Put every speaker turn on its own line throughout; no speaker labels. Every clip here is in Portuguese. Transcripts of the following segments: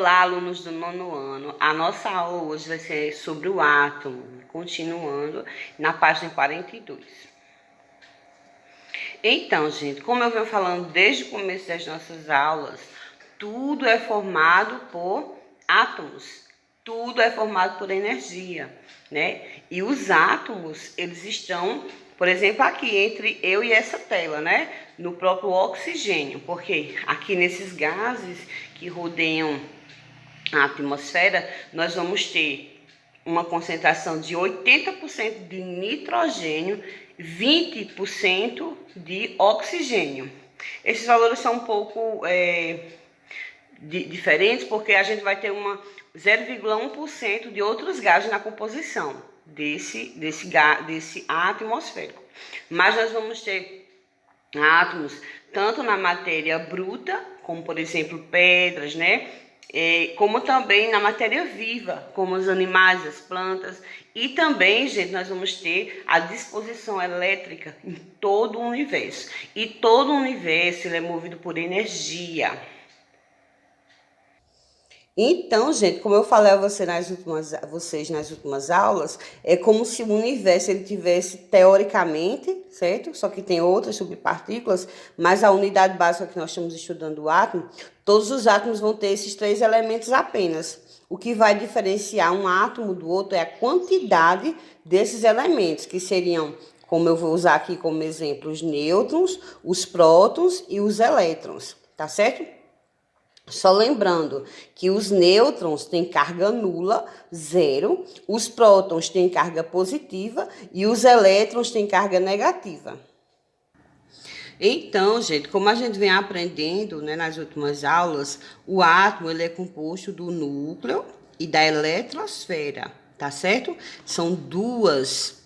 Olá, alunos do 9º ano. A nossa aula hoje vai ser sobre o átomo, continuando na página 42. Então, gente, como eu venho falando desde o começo das nossas aulas, tudo é formado por átomos, tudo é formado por energia, né? E os átomos, eles estão, por exemplo, aqui entre eu e essa tela, né? No próprio oxigênio, porque aqui nesses gases que rodeiam a atmosfera, nós vamos ter uma concentração de 80% de nitrogênio, 20% de oxigênio. Esses valores são um pouco diferentes, porque a gente vai ter 0,1% de outros gases na composição desse atmosférico. Mas nós vamos ter átomos tanto na matéria bruta, como por exemplo pedras, né? Como também na matéria viva, como os animais, as plantas. E também, gente, nós vamos ter a disposição elétrica em todo o universo. E todo o universo ele é movido por energia. Então, gente, como eu falei a vocês nas últimas aulas, é como se o universo ele tivesse teoricamente, certo? Só que tem outras subpartículas, mas a unidade básica que nós estamos estudando, o átomo, todos os átomos vão ter esses 3 elementos apenas. O que vai diferenciar um átomo do outro é a quantidade desses elementos, que seriam, como eu vou usar aqui como exemplo, os nêutrons, os prótons e os elétrons, tá certo? Só lembrando que os nêutrons têm carga nula, 0, os prótons têm carga positiva e os elétrons têm carga negativa. Então, gente, como a gente vem aprendendo, né, nas últimas aulas, o átomo ele é composto do núcleo e da eletrosfera, tá certo? São duas.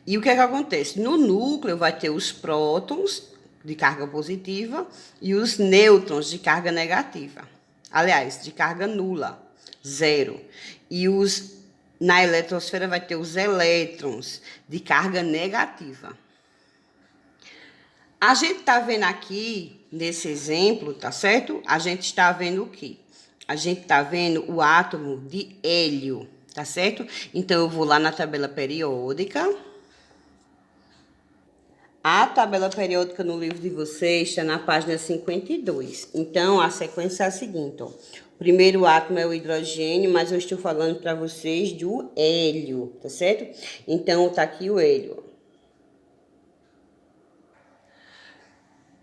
E o que é que acontece? No núcleo vai ter os prótons de carga positiva e os nêutrons de carga negativa. Aliás, de carga nula, 0. E na eletrosfera vai ter os elétrons de carga negativa. A gente está vendo aqui, nesse exemplo, tá certo? A gente está vendo o quê? A gente está vendo o átomo de hélio, tá certo? Então, eu vou lá na tabela periódica. A tabela periódica no livro de vocês está na página 52. Então, a sequência é a seguinte, ó. O primeiro átomo é o hidrogênio, mas eu estou falando para vocês do hélio, tá certo? Então, tá aqui o hélio.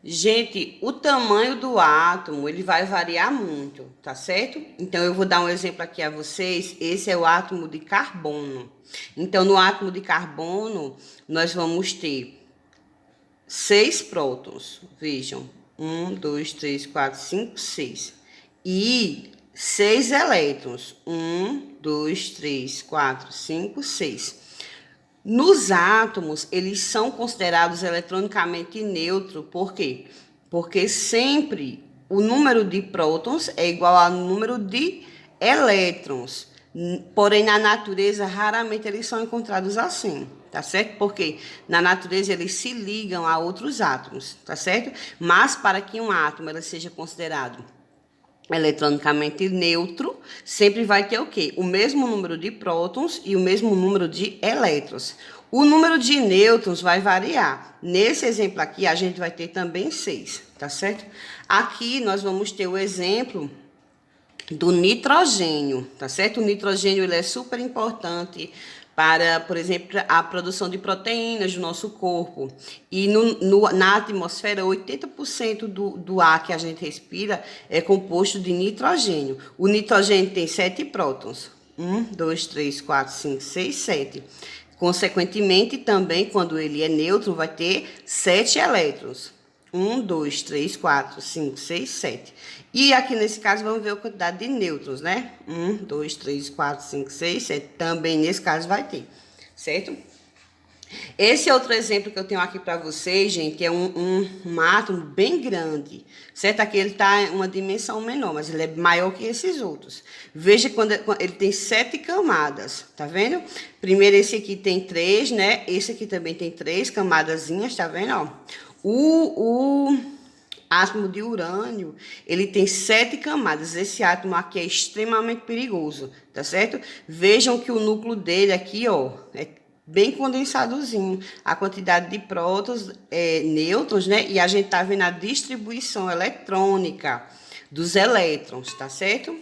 Gente, o tamanho do átomo, ele vai variar muito, tá certo? Então, eu vou dar um exemplo aqui a vocês. Esse é o átomo de carbono. Então, no átomo de carbono, nós vamos ter 6 prótons, vejam, 1, 2, 3, 4, 5, 6. E 6 elétrons, 1, 2, 3, 4, 5, 6. Nos átomos, eles são considerados eletronicamente neutros, por quê? Porque sempre o número de prótons é igual ao número de elétrons. Porém, na natureza, raramente eles são encontrados assim, tá certo? Porque na natureza eles se ligam a outros átomos, tá certo? Mas para que um átomo ele seja considerado eletronicamente neutro, sempre vai ter o quê? O mesmo número de prótons e o mesmo número de elétrons. O número de nêutrons vai variar. Nesse exemplo aqui, a gente vai ter também 6, tá certo? Aqui nós vamos ter o exemplo do nitrogênio, tá certo? O nitrogênio ele é super importante para, por exemplo, a produção de proteínas do nosso corpo. E na atmosfera, 80% do ar que a gente respira é composto de nitrogênio. O nitrogênio tem 7 prótons. 1, 2, 3, 4, 5, 6, 7. Consequentemente, também, quando ele é neutro, vai ter 7 elétrons. 1, 2, 3, 4, 5, 6, 7. E aqui nesse caso, vamos ver a quantidade de nêutrons, né? 1, 2, 3, 4, 5, 6, 7. Também nesse caso vai ter, certo? Esse é outro exemplo que eu tenho aqui para vocês, gente, é um átomo bem grande, certo? Aqui ele está em uma dimensão menor, mas ele é maior que esses outros. Veja quando ele tem 7 camadas, tá vendo? Primeiro esse aqui tem 3, né? Esse aqui também tem 3 camadazinhas, tá vendo? Ó? Átomo de urânio, ele tem 7 camadas. Esse átomo aqui é extremamente perigoso, tá certo? Vejam que o núcleo dele aqui, ó, é bem condensadozinho. A quantidade de prótons, nêutrons, né? E a gente tá vendo a distribuição eletrônica dos elétrons, tá certo?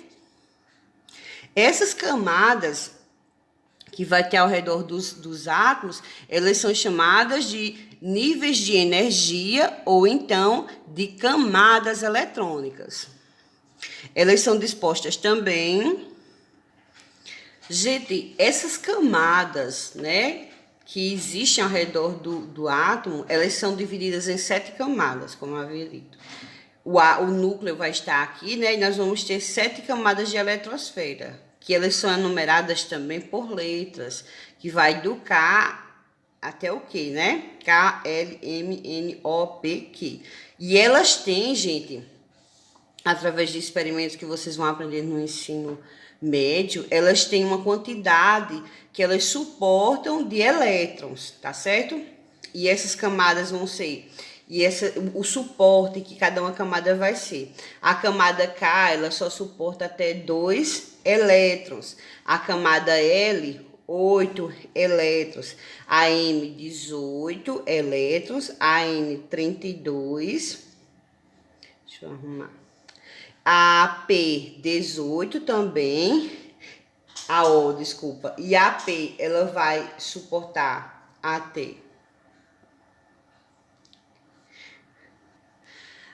Essas camadas que vai ter ao redor dos átomos, elas são chamadas de níveis de energia ou então de camadas eletrônicas. Elas são dispostas também. Gente, essas camadas, né, que existem ao redor do átomo, elas são divididas em 7 camadas, como eu havia dito. O núcleo vai estar aqui, né, e nós vamos ter 7 camadas de eletrosfera, que elas são enumeradas também por letras, que vai do K até o Q, né? K, L, M, N, O, P, Q. E elas têm, gente, através de experimentos que vocês vão aprender no ensino médio, elas têm uma quantidade que elas suportam de elétrons, tá certo? E essas camadas vão ser... o suporte que cada uma camada vai ser. A camada K, ela só suporta até 2 elétrons. A camada L, 8 elétrons. A M, 18 elétrons. A N, 32. Deixa eu arrumar. A P, 18 também. A O, desculpa. E a P, ela vai suportar até...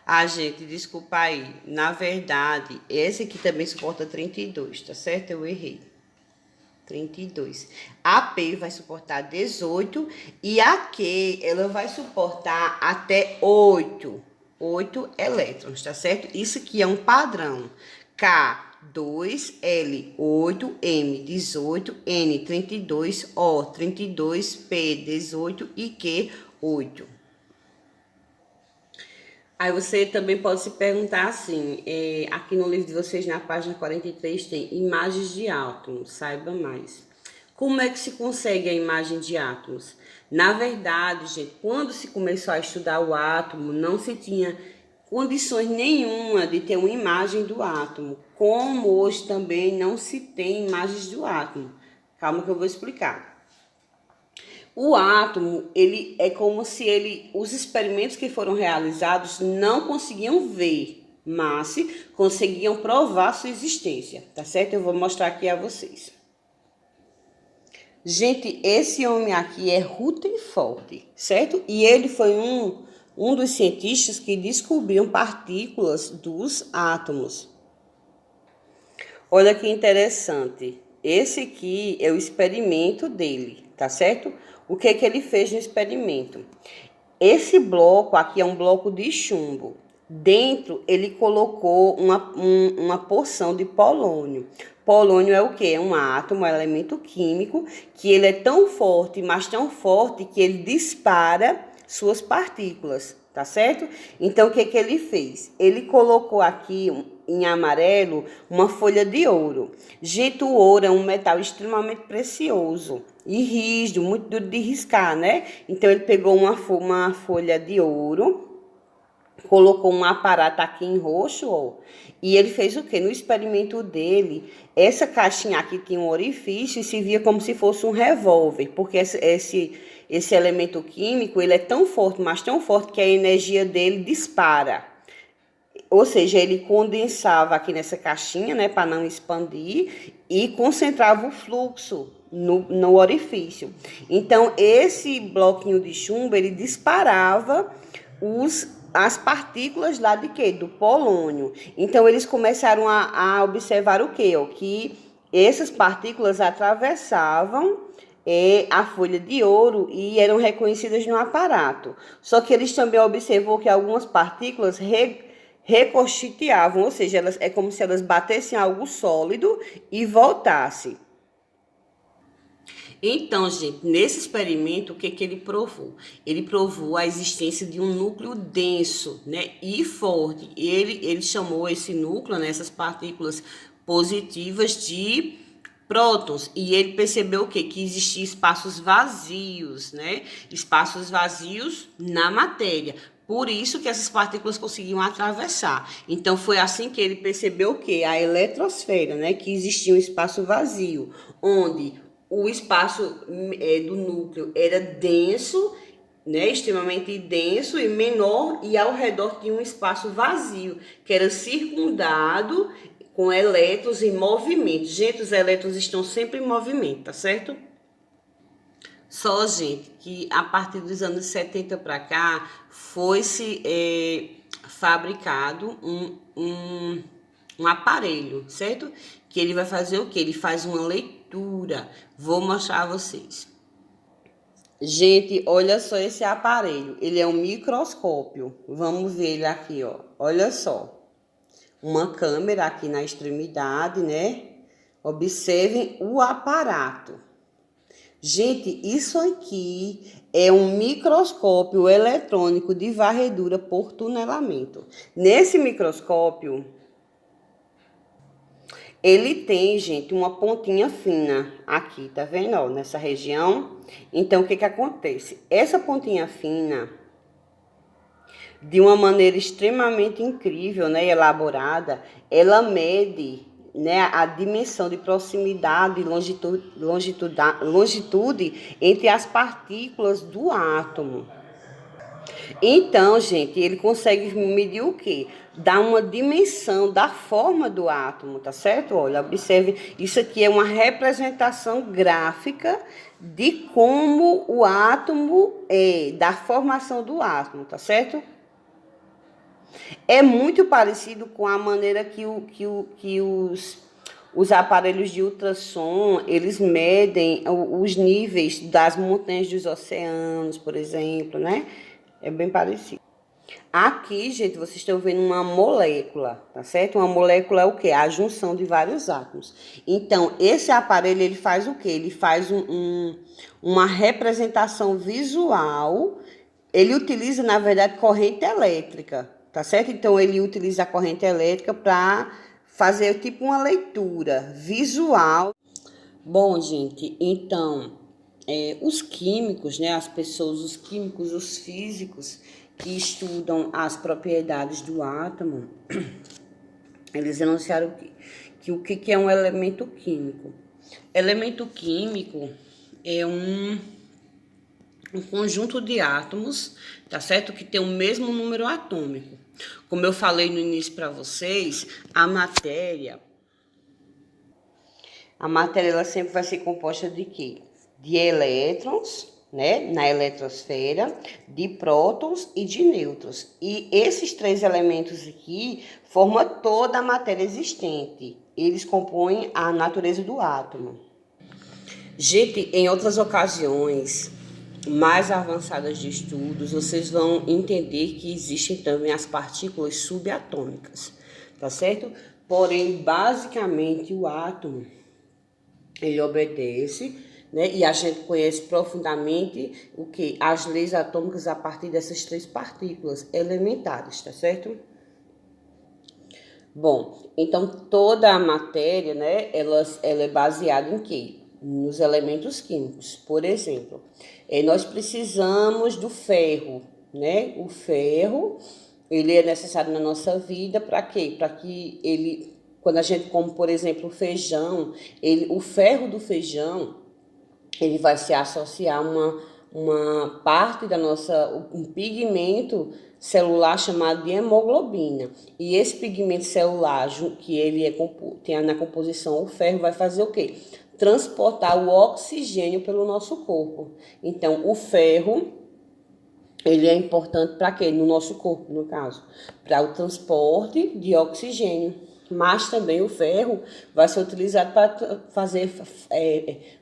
Ah, gente, desculpa aí. Na verdade, esse aqui também suporta 32, tá certo? Eu errei. 32. A P vai suportar 18 e a Q, ela vai suportar até 8 elétrons, tá certo? Isso aqui é um padrão. K, 2, L, 8, M, 18, N, 32, O, 32, P, 18 e Q, 8. Aí você também pode se perguntar assim, aqui no livro de vocês, na página 43, tem imagens de átomos, saiba mais. Como é que se consegue a imagem de átomos? Na verdade, gente, quando se começou a estudar o átomo, não se tinha condições nenhuma de ter uma imagem do átomo, como hoje também não se tem imagens do átomo. Calma que eu vou explicar. O átomo, ele é como se os experimentos que foram realizados não conseguiam ver, mas conseguiam provar sua existência, tá certo? Eu vou mostrar aqui a vocês. Gente, esse homem aqui é Rutherford, certo? E ele foi um dos cientistas que descobriram partículas dos átomos. Olha que interessante. Esse aqui é o experimento dele, tá certo? O que ele fez no experimento? Esse bloco aqui é um bloco de chumbo. Dentro, ele colocou uma porção de polônio. Polônio é o quê? É um átomo, um elemento químico, que ele é tão forte, mas tão forte, que ele dispara suas partículas, tá certo? Então, o que ele fez? Ele colocou aqui em amarelo uma folha de ouro. Gente, o ouro é um metal extremamente precioso e rígido, muito duro de riscar, né? Então, ele pegou uma folha de ouro, colocou um aparato aqui em roxo, ó, e ele fez o quê? No experimento dele, essa caixinha aqui tinha um orifício e se via como se fosse um revólver, porque esse elemento químico, ele é tão forte, mas tão forte que a energia dele dispara. Ou seja, ele condensava aqui nessa caixinha, né, para não expandir, e concentrava o fluxo no orifício. Então, esse bloquinho de chumbo, ele disparava as partículas lá de quê? Do polônio. Então, eles começaram a observar o quê? Que essas partículas atravessavam a folha de ouro e eram reconhecidas no aparato. Só que eles também observou que algumas partículas reconstituíam, ou seja, é como se elas batessem algo sólido e voltassem. Então, gente, nesse experimento, o que ele provou? Ele provou a existência de um núcleo denso, né, e forte. Ele chamou esse núcleo, né, essas partículas positivas, de prótons. E ele percebeu o quê? Que existiam espaços vazios, né? Espaços vazios na matéria. Por isso que essas partículas conseguiam atravessar. Então, foi assim que ele percebeu o quê? A eletrosfera, né? Que existia um espaço vazio, onde o espaço do núcleo era denso, né, extremamente denso e menor, e ao redor tinha um espaço vazio, que era circundado com elétrons em movimento. Gente, os elétrons estão sempre em movimento, tá certo? Só, gente, que a partir dos anos 70 para cá foi-se fabricado um aparelho, certo? Que ele vai fazer o quê? Ele faz uma leitura. Vou mostrar a vocês. Gente, olha só esse aparelho. Ele é um microscópio. Vamos ver ele aqui, ó. Olha só. Uma câmera aqui na extremidade, né? Observem o aparato. Gente, isso aqui é um microscópio eletrônico de varredura por tunelamento. Nesse microscópio, ele tem, gente, uma pontinha fina aqui, tá vendo? Ó, nessa região. Então, o que que acontece? Essa pontinha fina, de uma maneira extremamente incrível, né, elaborada, ela mede, né, a dimensão de proximidade e longitude entre as partículas do átomo. Então, gente, ele consegue medir o quê? Dar uma dimensão da forma do átomo, tá certo? Olha, observe, isso aqui é uma representação gráfica de como o átomo é, da formação do átomo, tá certo? É muito parecido com a maneira que os aparelhos de ultrassom, eles medem os níveis das montanhas dos oceanos, por exemplo, né? É bem parecido. Aqui, gente, vocês estão vendo uma molécula, tá certo? Uma molécula é o quê? A junção de vários átomos. Então, esse aparelho, ele faz o quê? Ele faz uma representação visual. Ele utiliza, na verdade, corrente elétrica, tá certo? Então, ele utiliza a corrente elétrica para fazer tipo uma leitura visual. Bom, gente, então, os químicos, né, as pessoas, os químicos, os físicos que estudam as propriedades do átomo, eles enunciaram que o que é um elemento químico? Elemento químico é um conjunto de átomos, tá certo? Que tem o mesmo número atômico. Como eu falei no início para vocês, a matéria ela sempre vai ser composta de quê? De elétrons, né, na eletrosfera, de prótons e de nêutrons. E esses três elementos aqui formam toda a matéria existente. Eles compõem a natureza do átomo. Gente, em outras ocasiões mais avançadas de estudos, vocês vão entender que existem também as partículas subatômicas, tá certo? Porém, basicamente, o átomo, ele obedece, né? E a gente conhece profundamente o que? As leis atômicas a partir dessas três partículas elementares, tá certo? Bom, então toda a matéria, né, ela é baseada em quê? Nos elementos químicos. Por exemplo, nós precisamos do ferro, né? O ferro, ele é necessário na nossa vida para quê? Para que ele, quando a gente come, por exemplo, o feijão, o ferro do feijão, ele vai se associar a uma parte da nossa, um pigmento celular chamado de hemoglobina. E esse pigmento celular, que ele tem na composição o ferro, vai fazer o quê? Transportar o oxigênio pelo nosso corpo. Então, o ferro, ele é importante para quê? No nosso corpo, no caso, para o transporte de oxigênio. Mas também o ferro vai ser utilizado para fazer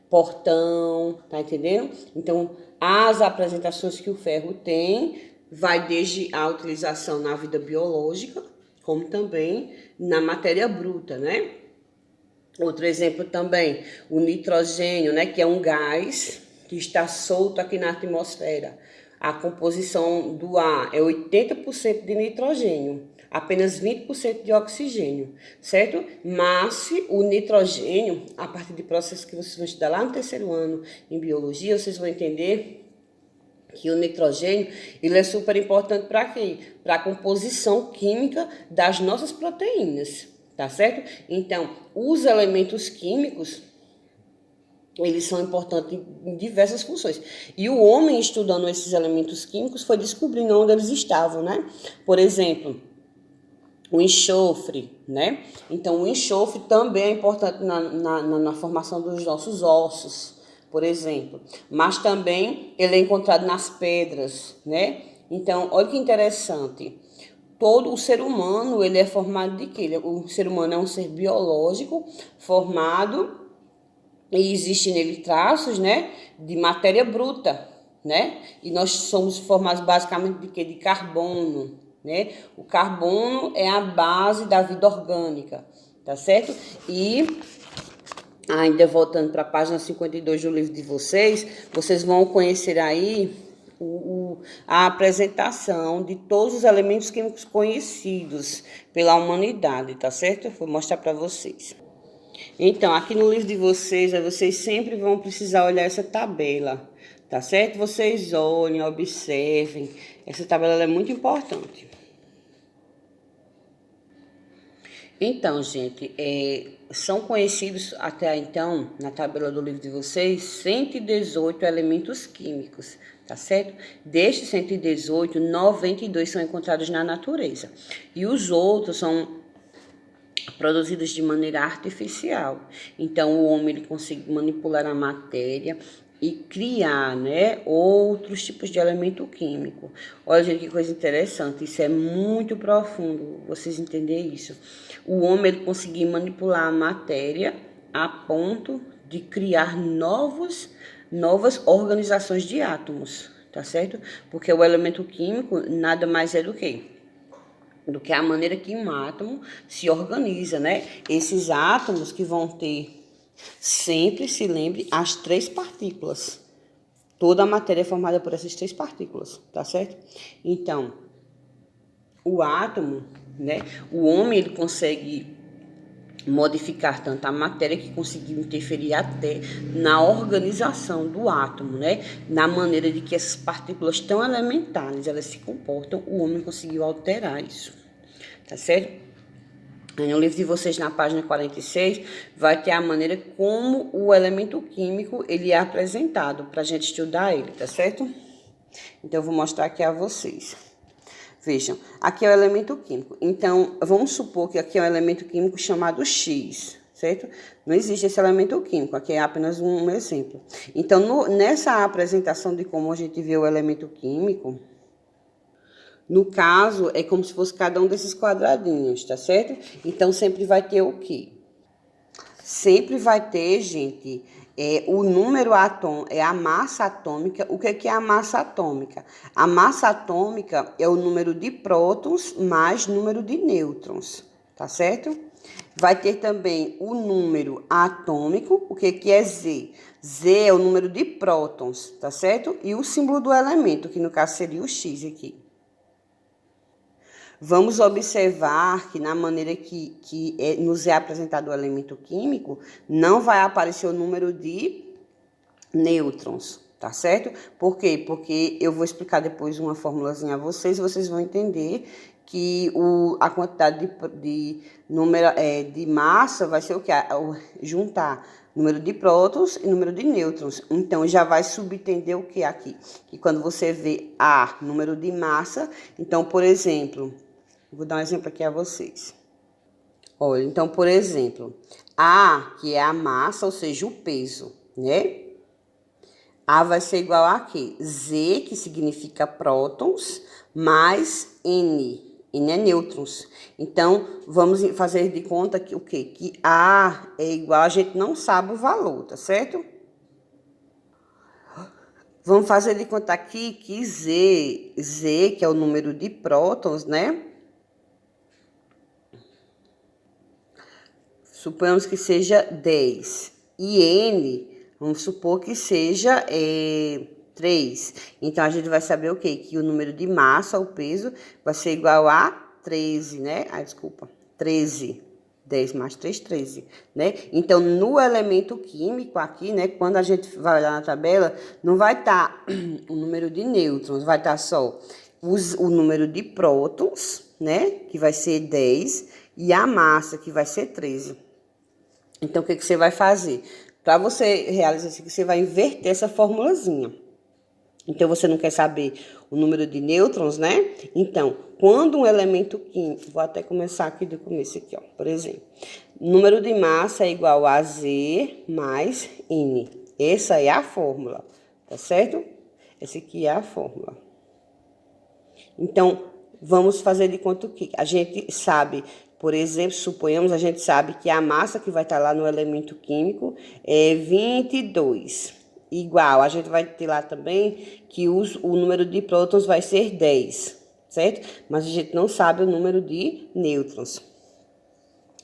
portão, tá entendendo? Então, as apresentações que o ferro tem vai desde a utilização na vida biológica, como também na matéria bruta, né? Outro exemplo também, o nitrogênio, né, que é um gás que está solto aqui na atmosfera. A composição do ar é 80% de nitrogênio, apenas 20% de oxigênio, certo? Mas o nitrogênio, a partir de processos que vocês vão estudar lá no terceiro ano em biologia, vocês vão entender que o nitrogênio, ele é super importante para quê? Para a composição química das nossas proteínas, tá certo? Então, os elementos químicos, eles são importantes em diversas funções. E o homem, estudando esses elementos químicos, foi descobrindo onde eles estavam, né? Por exemplo, o enxofre, né? Então, o enxofre também é importante na formação dos nossos ossos, por exemplo. Mas também ele é encontrado nas pedras, né? Então, olha que interessante. Todo o ser humano, ele é formado de quê? O ser humano é um ser biológico formado e existe nele traços, né, de matéria bruta, né? E nós somos formados basicamente de quê? De carbono, né? O carbono é a base da vida orgânica, tá certo? E ainda voltando para a página 52 do livro de vocês, vocês vão conhecer aí a apresentação de todos os elementos químicos conhecidos pela humanidade, tá certo? Eu vou mostrar para vocês. Então, aqui no livro de vocês, vocês sempre vão precisar olhar essa tabela, tá certo? Vocês olhem, observem. Essa tabela é muito importante. Então, gente, são conhecidos até então, na tabela do livro de vocês, 118 elementos químicos, tá certo? Destes 118, 92 são encontrados na natureza. E os outros são produzidos de maneira artificial. Então, o homem ele consegue manipular a matéria e criar, né, outros tipos de elemento químico. Olha, gente, que coisa interessante. Isso é muito profundo, vocês entenderem isso. O homem ele conseguiu manipular a matéria a ponto de criar novas organizações de átomos, tá certo? Porque o elemento químico nada mais é do que a maneira que um átomo se organiza, né? Esses átomos que vão ter, sempre se lembre, as 3 partículas. Toda a matéria é formada por essas 3 partículas, tá certo? Então, o átomo, né? O homem, ele consegue modificar tanto a matéria que conseguiu interferir até na organização do átomo, né? Na maneira de que essas partículas tão elementares, elas se comportam, o homem conseguiu alterar isso, tá certo? No livro de vocês, na página 46, vai ter a maneira como o elemento químico, ele é apresentado, pra gente estudar ele, tá certo? Então, eu vou mostrar aqui a vocês. Vejam, aqui é o elemento químico. Então, vamos supor que aqui é um elemento químico chamado X, certo? Não existe esse elemento químico, aqui é apenas um exemplo. Então, nessa apresentação de como a gente vê o elemento químico, no caso, é como se fosse cada um desses quadradinhos, tá certo? Então, sempre vai ter o quê? Sempre vai ter, gente, o número atômico, é a massa atômica. O que é a massa atômica? A massa atômica é o número de prótons mais número de nêutrons, tá certo? Vai ter também o número atômico, o que é Z? Z é o número de prótons, tá certo? E o símbolo do elemento, que no caso seria o X aqui. Vamos observar que na maneira que nos é apresentado o elemento químico, não vai aparecer o número de nêutrons, tá certo? Por quê? Porque eu vou explicar depois uma formulazinha a vocês, e vocês vão entender que a quantidade de massa vai ser o quê? Juntar número de prótons e número de nêutrons. Então, já vai subentender o que aqui? Que quando você vê A, número de massa, então, por exemplo, vou dar um exemplo aqui a vocês. Olha, então, por exemplo, A, que é a massa, ou seja, o peso, né? A vai ser igual a quê? Z, que significa prótons, mais N. N é nêutrons. Então, vamos fazer de conta que o quê? Que A é igual, a gente não sabe o valor, tá certo? Vamos fazer de conta aqui que Z, que é o número de prótons, né? Suponhamos que seja 10. E N, vamos supor que seja 3. Então, a gente vai saber o quê? Que o número de massa, o peso, vai ser igual a 13, né? 13. 10 mais 3, 13, né? Então, no elemento químico aqui, né, quando a gente vai olhar na tabela, não vai estar o número de nêutrons, vai estar só o número de prótons, né, que vai ser 10, e a massa, que vai ser 13. Então, o que você vai fazer? Para você realizar isso aqui, você vai inverter essa formulazinha. Então, você não quer saber o número de nêutrons, né? Então, quando um elemento químico, vou até começar aqui do começo aqui, ó, por exemplo. Número de massa é igual a Z mais N. Essa é a fórmula, tá certo? Essa aqui é a fórmula. Então, vamos fazer de conta que a gente sabe, por exemplo, suponhamos, a gente sabe que a massa que vai estar lá no elemento químico é 22. Igual, a gente vai ter lá também que o número de prótons vai ser 10, certo? Mas a gente não sabe o número de nêutrons.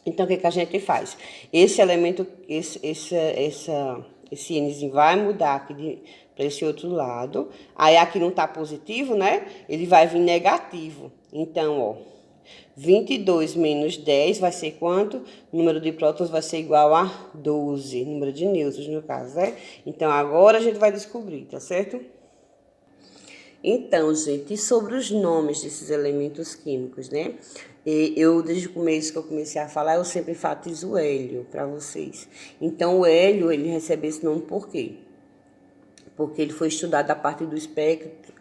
Então, o que a gente faz? Esse elemento, esse Nzinho vai mudar aqui para esse outro lado. Aí, aqui não está positivo, né? Ele vai vir negativo. Então, ó, 22 menos 10 vai ser quanto? O número de prótons vai ser igual a 12. Número de nêutrons, no caso, né? Então, agora a gente vai descobrir, tá certo? Então, gente, e sobre os nomes desses elementos químicos, né? Eu, desde o começo que eu comecei a falar, eu sempre enfatizo o hélio para vocês. Então, o hélio, ele recebe esse nome por quê? Porque ele foi estudado a partir do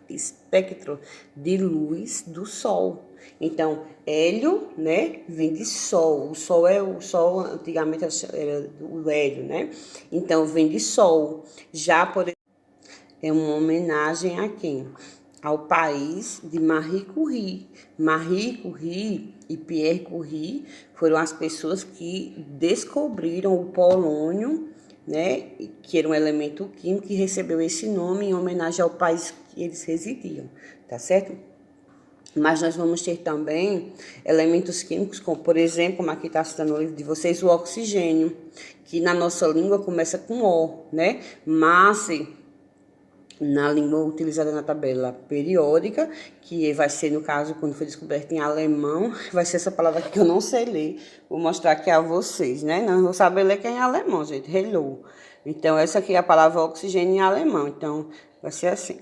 espectro de luz do Sol. Então, hélio, né, vem de Sol. O Sol antigamente era o hélio, né? Então, vem de Sol. Já, por exemplo, é uma homenagem a quem? Ao país de Marie Curie. Marie Curie e Pierre Curie foram as pessoas que descobriram o polônio, né, que era um elemento químico que recebeu esse nome em homenagem ao país que eles residiam, tá certo? Mas nós vamos ter também elementos químicos, como, por exemplo, como aqui está citando no livro de vocês, o oxigênio, que na nossa língua começa com O, né? Mas na língua utilizada na tabela periódica, que vai ser, no caso, quando foi descoberto em alemão, vai ser essa palavra aqui que eu não sei ler. Vou mostrar aqui a vocês, né? Não vou saber ler que é em alemão, gente. Hello. Então, essa aqui é a palavra oxigênio em alemão. Então, vai ser assim.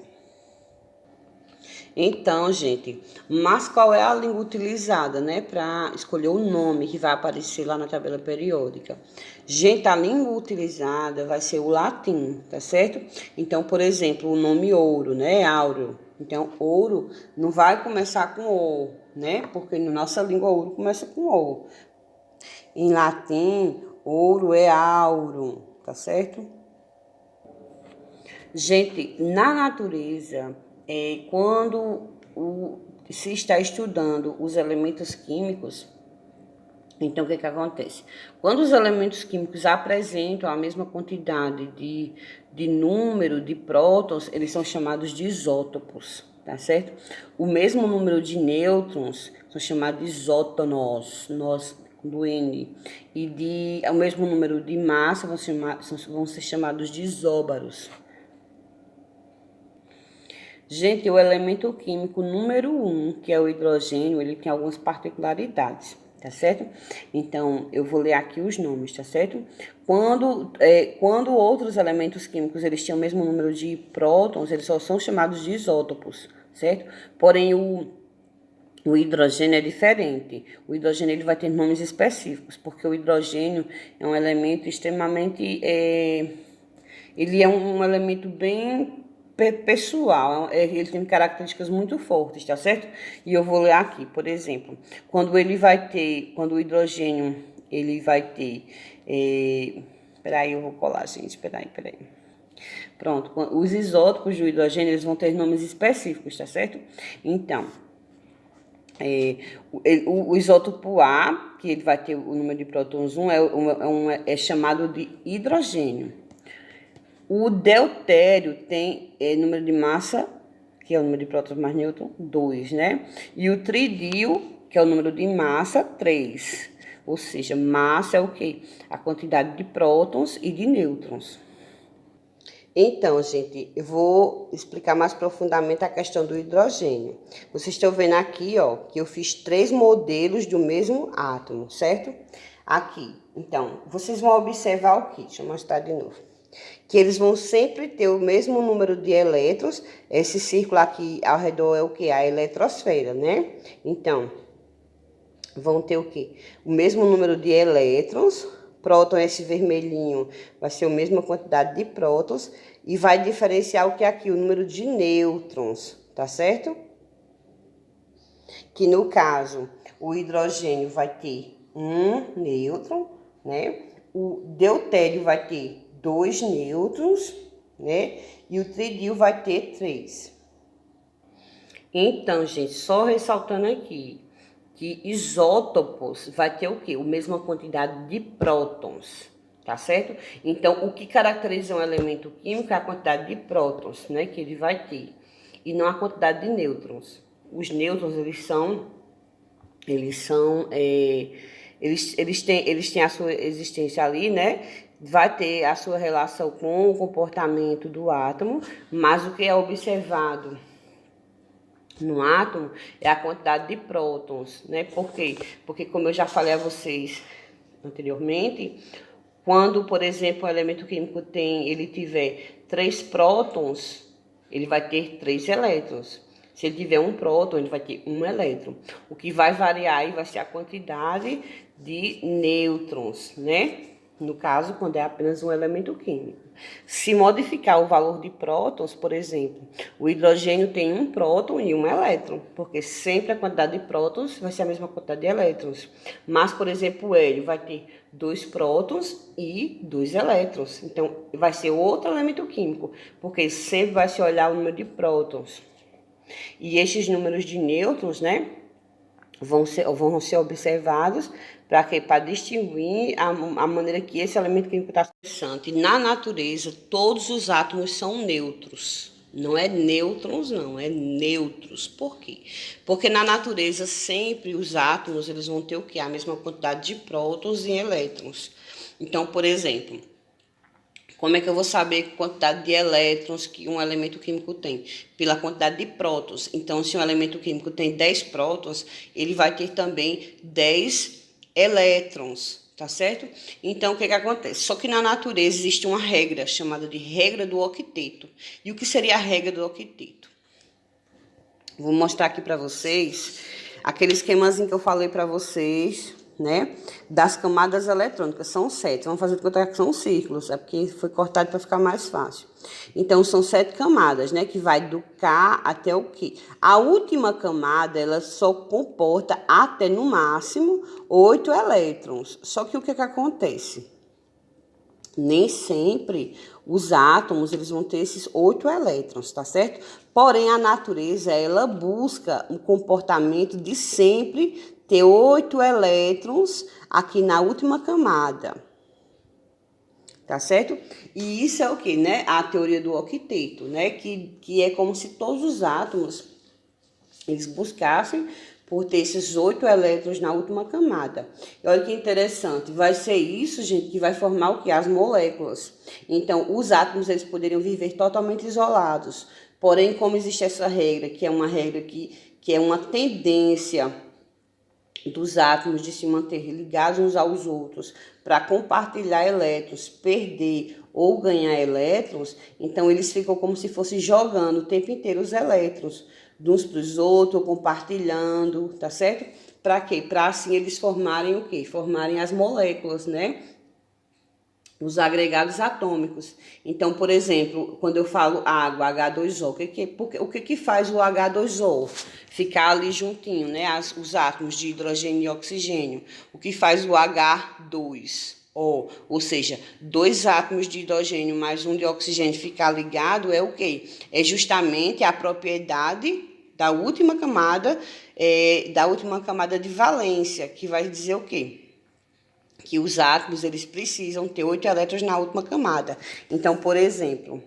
Então, gente, mas qual é a língua utilizada, né, para escolher o nome que vai aparecer lá na tabela periódica? Gente, a língua utilizada vai ser o latim, tá certo? Então, por exemplo, o nome ouro, né, áureo. Então, ouro não vai começar com O, né, porque na nossa língua ouro começa com O. Em latim, ouro é auro, tá certo? Gente, na natureza, quando se está estudando os elementos químicos, então o que acontece? Quando os elementos químicos apresentam a mesma quantidade de número de prótons, eles são chamados de isótopos, tá certo? O mesmo número de nêutrons são chamados de isótonos, do N, e o mesmo número de massa vão ser chamados de isóbaros. Gente, o elemento químico número 1, que é o hidrogênio, ele tem algumas particularidades, tá certo? Então, eu vou ler aqui os nomes, tá certo? Quando outros elementos químicos, eles têm o mesmo número de prótons, eles só são chamados de isótopos, certo? Porém, o hidrogênio é diferente. O hidrogênio ele vai ter nomes específicos, porque o hidrogênio é um elemento extremamente... ele é um elemento bem pessoal, ele tem características muito fortes, tá certo? E eu vou ler aqui, por exemplo, quando o hidrogênio, ele vai ter, peraí, eu vou colar, gente, peraí. Pronto, os isótopos do hidrogênio, eles vão ter nomes específicos, tá certo? Então, o isótopo A, que ele vai ter o número de prótons 1, é chamado de hidrogênio. O deutério tem número de massa, que é o número de prótons mais nêutron, 2, né? E o tridil, que é o número de massa, 3. Ou seja, massa é o quê? A quantidade de prótons e de nêutrons. Então, gente, eu vou explicar mais profundamente a questão do hidrogênio. Vocês estão vendo aqui, ó, que eu fiz 3 modelos do mesmo átomo, certo? aqui. Então, vocês vão observar o quê? Deixa eu mostrar de novo. Que eles vão sempre ter o mesmo número de elétrons. Esse círculo aqui ao redor é o quê? A eletrosfera, né? Então, vão ter o quê? O mesmo número de elétrons. Próton, esse vermelhinho, vai ser a mesma quantidade de prótons. E vai diferenciar o que é aqui? O número de nêutrons, tá certo? Que no caso, o hidrogênio vai ter um nêutron, né? O deutério vai ter 2 nêutrons, né? E o tridil vai ter 3. Então, gente, só ressaltando aqui, que isótopos vai ter o quê? A mesma quantidade de prótons, tá certo? Então, o que caracteriza um elemento químico é a quantidade de prótons, né, que ele vai ter, e não a quantidade de nêutrons. Os nêutrons, eles têm a sua existência ali, né? Vai ter a sua relação com o comportamento do átomo, mas o que é observado no átomo é a quantidade de prótons, né? Por quê? Porque, como eu já falei a vocês anteriormente, quando, por exemplo, o elemento químico ele tiver 3 prótons, ele vai ter 3 elétrons. Se ele tiver um próton, ele vai ter um elétron. O que vai variar aí vai ser a quantidade de nêutrons, né? No caso, quando é apenas um elemento químico. Se modificar o valor de prótons, por exemplo, o hidrogênio tem um próton e um elétron, porque sempre a quantidade de prótons vai ser a mesma quantidade de elétrons. Mas, por exemplo, o hélio vai ter 2 prótons e 2 elétrons. Então, vai ser outro elemento químico, porque sempre vai se olhar o número de prótons. E estes números de nêutrons, né, vão ser observados para distinguir a maneira que esse elemento químico está interessante. Na natureza, todos os átomos são neutros. Não é nêutrons, não, é neutros. Por quê? Porque na natureza, sempre os átomos eles vão ter o quê? A mesma quantidade de prótons e elétrons. Então, por exemplo, como é que eu vou saber a quantidade de elétrons que um elemento químico tem? Pela quantidade de prótons. Então, se um elemento químico tem 10 prótons, ele vai ter também 10 elétrons, tá certo? Então, o que acontece? Só que na natureza existe uma regra chamada de regra do octeto. E o que seria a regra do octeto? Vou mostrar aqui para vocês aquele esquemazinho que eu falei para vocês, né, das camadas eletrônicas. São 7. Vamos fazer de conta que são círculos, é porque foi cortado para ficar mais fácil. Então, são 7 camadas, né, que vai do K até o Q. A última camada, ela só comporta até, no máximo, 8 elétrons. Só que o que acontece? Nem sempre os átomos eles vão ter esses 8 elétrons, tá certo? Porém, a natureza, ela busca um comportamento de sempre ter 8 elétrons aqui na última camada, tá certo? E isso é o que, né? A teoria do octeto, né? Que é como se todos os átomos eles buscassem por ter esses 8 elétrons na última camada. E olha que interessante, vai ser isso, gente, que vai formar o que? As moléculas. Então, os átomos, eles poderiam viver totalmente isolados. Porém, como existe essa regra, que é uma regra que é uma tendência dos átomos de se manter ligados uns aos outros para compartilhar elétrons, perder ou ganhar elétrons, então eles ficam como se fossem jogando o tempo inteiro os elétrons de uns para os outros, compartilhando, tá certo? Para quê? Para assim eles formarem o quê? Formarem as moléculas, né? Os agregados atômicos. Então, por exemplo, quando eu falo água, H2O, o que faz o H2O? Ficar ali juntinho, né? Os átomos de hidrogênio e oxigênio. O que faz o H2O? Ou seja, 2 átomos de hidrogênio mais um de oxigênio ficar ligado é o quê? É justamente a propriedade da última camada de valência, que vai dizer o quê? Que os átomos eles precisam ter 8 elétrons na última camada. Então, por exemplo,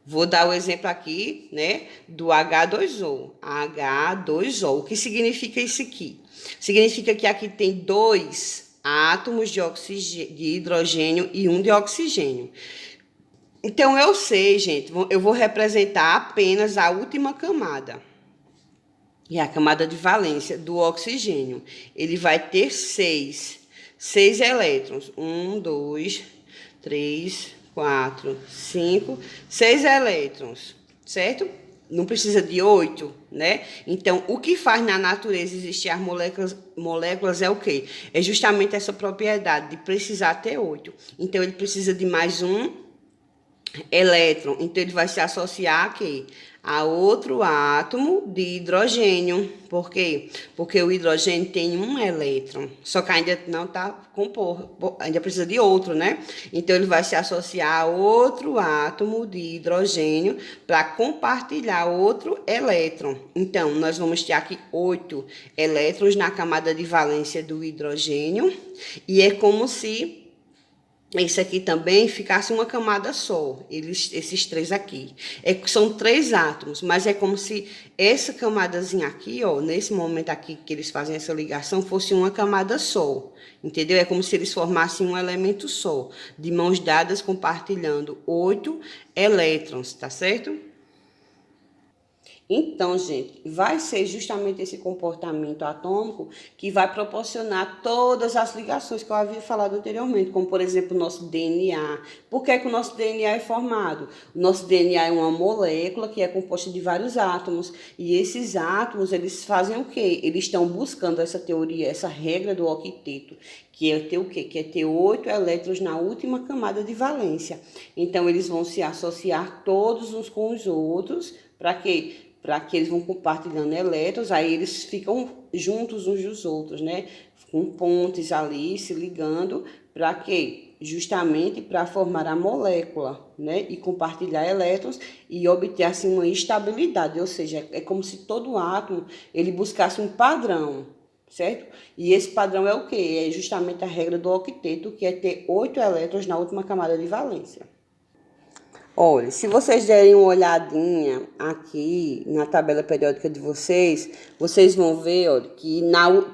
vou dar o exemplo aqui, né, do H2O. H2O. O que significa isso aqui? Significa que aqui tem 2 átomos de hidrogênio e 1 de oxigênio. Então, eu sei, gente, eu vou representar apenas a última camada. E a camada de valência do oxigênio. Ele vai ter 6. 6 elétrons. 1, 2, 3, 4, 5, 6 elétrons, certo? Não precisa de 8, né? Então, o que faz na natureza existir as moléculas é o quê? É justamente essa propriedade de precisar ter 8. Então, ele precisa de mais um elétron. Então, ele vai se associar aqui a outro átomo de hidrogênio. Por quê? Porque o hidrogênio tem um elétron, só que ainda não está composto, ainda precisa de outro, né? Então, ele vai se associar a outro átomo de hidrogênio para compartilhar outro elétron. Então, nós vamos ter aqui 8 elétrons na camada de valência do hidrogênio, e é como se esse aqui também ficasse uma camada só, esses três aqui. São 3 átomos, mas é como se essa camadazinha aqui, ó, nesse momento aqui que eles fazem essa ligação, fosse uma camada só, entendeu? É como se eles formassem um elemento só, de mãos dadas compartilhando 8 elétrons, tá certo? Então, gente, vai ser justamente esse comportamento atômico que vai proporcionar todas as ligações que eu havia falado anteriormente, como, por exemplo, o nosso DNA. Por que que o nosso DNA é formado? O nosso DNA é uma molécula que é composta de vários átomos, e esses átomos, eles fazem o quê? Eles estão buscando essa teoria, essa regra do octeto, que é ter o quê? Que é ter 8 elétrons na última camada de valência. Então, eles vão se associar todos uns com os outros, para quê? Para que eles vão compartilhando elétrons, aí eles ficam juntos uns dos outros, né? Com pontes ali se ligando, para quê? Justamente para formar a molécula, né? E compartilhar elétrons e obter assim uma estabilidade, ou seja, é como se todo átomo ele buscasse um padrão, certo? E esse padrão é o quê? É justamente a regra do octeto, que é ter 8 elétrons na última camada de valência. Olha, se vocês derem uma olhadinha aqui na tabela periódica de vocês, vocês vão ver, olha, que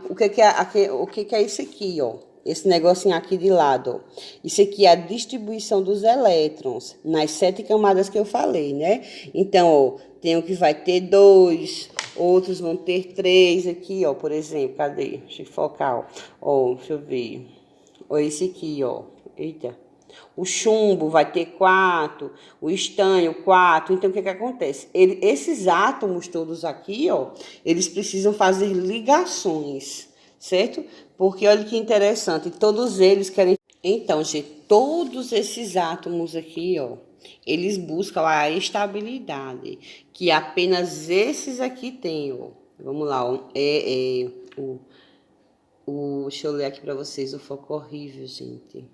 o que é isso aqui, ó? Esse negocinho aqui de lado, ó. Isso aqui é a distribuição dos elétrons nas 7 camadas que eu falei, né? Então, ó, tem o que vai ter 2, outros vão ter 3 aqui, ó, por exemplo. Cadê? Deixa eu focar, ó. Deixa eu ver. Ó, esse aqui, ó. Eita. O chumbo vai ter 4, o estanho 4. Então, o que que acontece? Esses átomos todos aqui, ó, eles precisam fazer ligações, certo? Porque olha que interessante, todos eles querem... Então, gente, todos esses átomos aqui, ó, eles buscam a estabilidade, que apenas esses aqui têm, ó. Vamos lá, ó. Deixa eu ler aqui para vocês, o foco horrível, gente.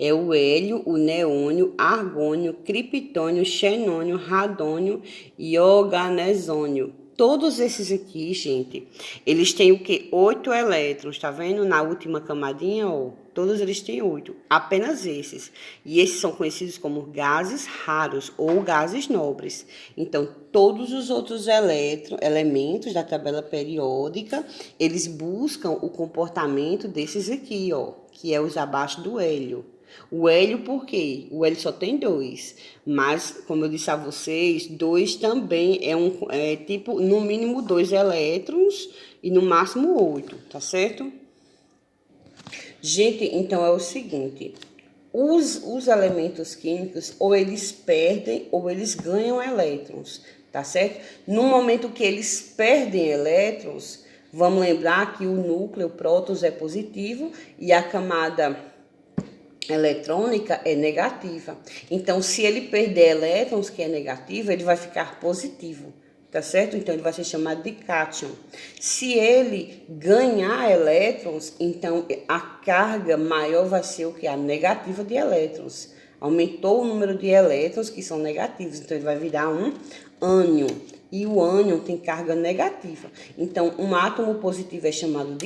É o hélio, o neônio, argônio, criptônio, xenônio, radônio e organezônio. Todos esses aqui, gente, eles têm o quê? 8 elétrons, tá vendo? Na última camadinha, ó. Todos eles têm 8, apenas esses. E esses são conhecidos como gases raros ou gases nobres. Então, todos os outros elementos da tabela periódica, eles buscam o comportamento desses aqui, ó, que é os abaixo do hélio. O hélio, por quê? O hélio só tem 2, mas, como eu disse a vocês, 2 também é tipo, no mínimo 2 elétrons e no máximo 8, tá certo? Gente, então é o seguinte, os elementos químicos, ou eles perdem ou eles ganham elétrons, tá certo? No momento que eles perdem elétrons, vamos lembrar que o núcleo, o prótons, é positivo e a camada eletrônica é negativa. Então, se ele perder elétrons, que é negativo, ele vai ficar positivo, tá certo? Então, ele vai ser chamado de cátion. Se ele ganhar elétrons, então a carga maior vai ser o que? A negativa de elétrons. Aumentou o número de elétrons que são negativos, então ele vai virar um ânion. E o ânion tem carga negativa. Então, um átomo positivo é chamado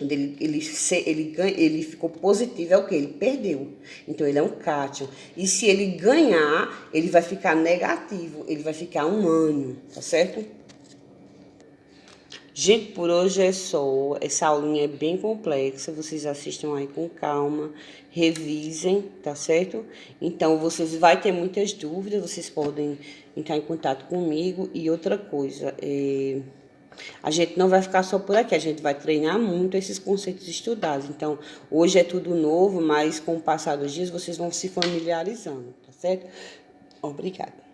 ele ficou positivo, é o que? Ele perdeu. Então, ele é um cátion. E se ele ganhar, ele vai ficar negativo. Ele vai ficar um ânion, tá certo? Gente, por hoje é só. Essa aulinha é bem complexa. Vocês assistam aí com calma. Revisem, tá certo? Então, vocês vão ter muitas dúvidas. Vocês podem entrar em contato comigo. E outra coisa, A gente não vai ficar só por aqui, a gente vai treinar muito esses conceitos estudados. Então, hoje é tudo novo, mas com o passar dos dias vocês vão se familiarizando, tá certo? Obrigada.